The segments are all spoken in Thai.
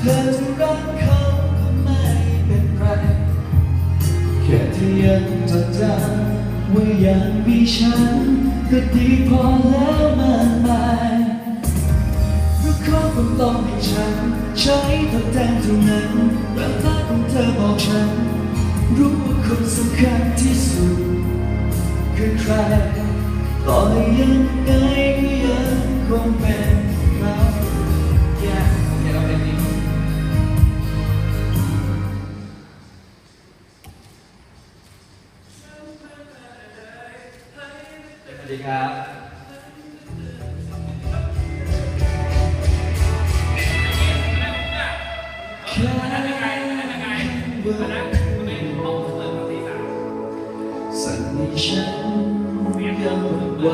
เธอจะรักเขาก็ไม่เป็นไรแค่เธอยังจดจำว่ายังมีฉันก็ดีพอแล้วมากมายเพราะเขาคงต้องให้ฉันใช้ทดแทนเท่านั้นรักตาของเธอบอกฉันรู้ว่าคนสำคัญที่สุดคือใครต่อให้ยังไงก็ยังคงเป็นเราอย่าเราเป็นนี้สวัสดีครับสั่งให้ฉันยังไหว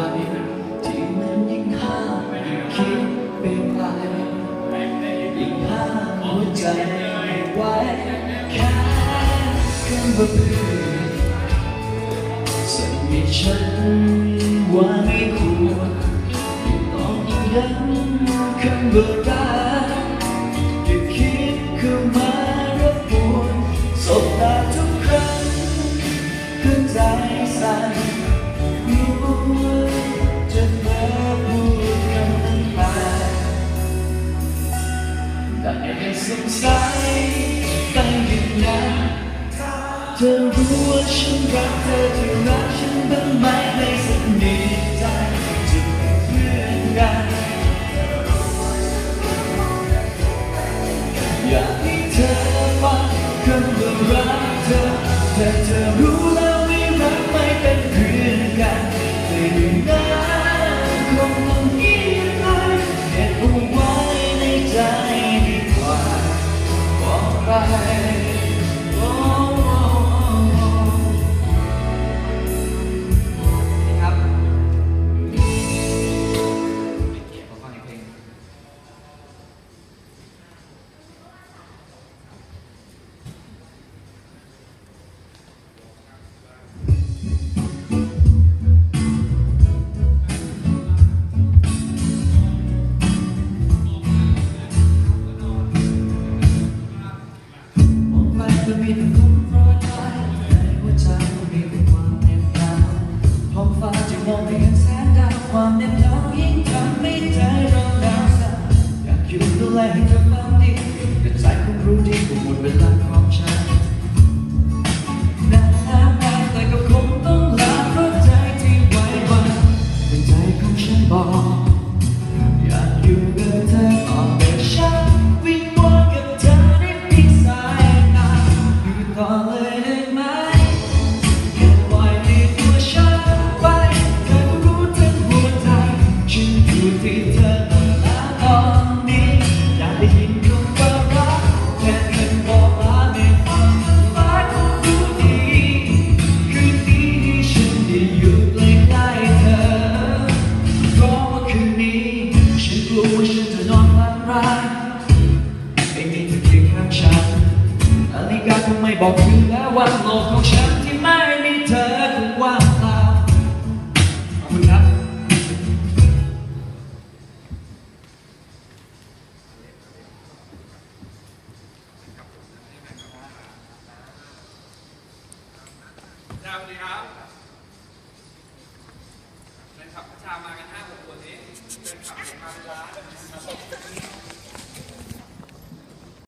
ที่มันยิ่งห้ามคิดเป็นไปยิ่งห้ามหัวใจไว้แค่คำว่าเพื่อนสั่งให้ฉันว่าไม่ควรยิ่งต้องย้ำคำว่ารักอย่าคิดเข้ามารบกวนสบตาทุกครั้งก็ใจสั่นรู้ว่าจะมาพูดคำนั้นไปแต่ไม่สงสัยตั้งยิ่งนานเธอรู้ว่าฉันรักเธอเธอรักฉันบ้างไหมไม่สนิทใจจะเป็นเพื่อนกันอยากให้เธอฟังคำว่ารักเธอแต่เธอรู้แล้วไม่รักไม่เป็นเพื่อนกันแต่ยังไงคงต้องเงียบไปเก็บเอาไว้ในใจดีกว่าบอกไปจะมีแต่คนรอใจในหัวใจมีแต่ความเหน็บหนาวท้องฟ้าจะมองไม่เห็นแสงดาวความเหน็บหนาวยิ่งทำให้ใจร้อนหนาวสั่นอยากอยู่ดูแลให้เธอฟังดีแต่ใจคงรู้ดีว่าหมดเวลาของฉันนานแต่ก็คงต้องลาเพราะใจที่ไว้วันแต่ใจของฉันบอกอยากอยู่กับเธอต่อแต่ฉันวิงวอนกับเธอได้เพียงสายตาต่อเลยได้ไหมแค่ปล่อยให้ตัวฉันไปเธอรู้ทั้งหัวใจฉันอยู่ที่เธอตอนนี้อยากได้ยินคำว่ารักแค่เธอบอกลาไม่ฟังฟ้าคงรู้ดีคืนนี้ฉันได้อยู่ใกล้ๆเธอเพราะว่าคืนนี้ฉันกลัวว่าฉันจะนอนฝันร้ายไม่มีเธอเคียงข้างฉันนาฬิกาคงไม่บอกถึงแล้วว่าโลกของฉันที่ไม่มีเธอคงว่างเปล่าขอบคุณครับสวัสดีครับแฟนคลับประชามากัน5-6 คนนี้แฟนคลับมาเป็นล้าน